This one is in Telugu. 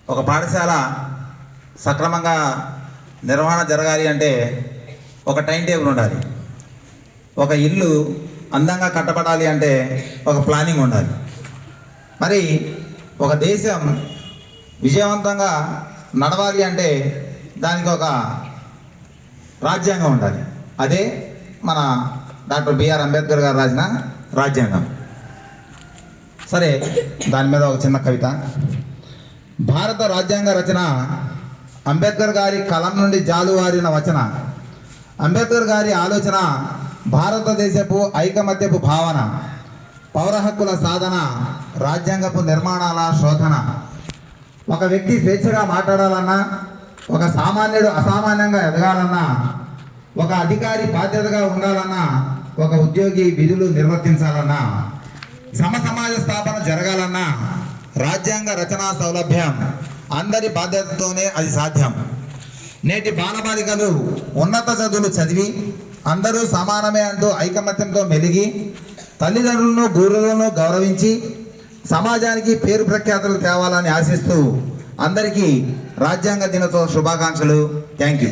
ఒక పాఠశాల సక్రమంగా నిర్వహణ జరగాలి అంటే ఒక టైం టేబుల్ ఉండాలి. ఒక ఇల్లు అందంగా కట్టబడాలి అంటే ఒక ప్లానింగ్ ఉండాలి. మరి ఒక దేశం విజయవంతంగా నడవాలి అంటే దానికి ఒక రాజ్యాంగం ఉండాలి. అదే మన డాక్టర్ బిఆర్ అంబేద్కర్ గారు రాసిన రాజ్యాంగం. సరే, దాని మీద ఒక చిన్న కవిత. భారత రాజ్యాంగ రచన అంబేద్కర్ గారి కలం నుండి జాలువారిన వచన. అంబేద్కర్ గారి ఆలోచన భారతదేశపు ఐకమత్యపు భావన. పౌర హక్కుల సాధన, రాజ్యాంగపు నిర్మాణాల శోధన. ఒక వ్యక్తి స్వేచ్ఛగా మాట్లాడాలన్నా, ఒక సామాన్యుడు అసామాన్యంగా ఎదగాలన్నా, ఒక అధికారి బాధ్యతగా ఉండాలన్నా, ఒక ఉద్యోగి విధులు నిర్వర్తించాలన్నా, సమసమాజ స్థాపన జరగాలన్నా రాజ్యాంగ రచనా సౌలభ్యం అందరి బాధ్యతతోనే అది సాధ్యం. నేటి బాలబాలికలు ఉన్నత చదువులు చదివి అందరూ సమానమే అంటూ ఐకమత్యంతో మెలిగి తల్లిదండ్రులను గురువులను గౌరవించి సమాజానికి పేరు ప్రఖ్యాతులు తేవాలని ఆశిస్తూ అందరికీ రాజ్యాంగ దినోత్సవ శుభాకాంక్షలు. Thank you.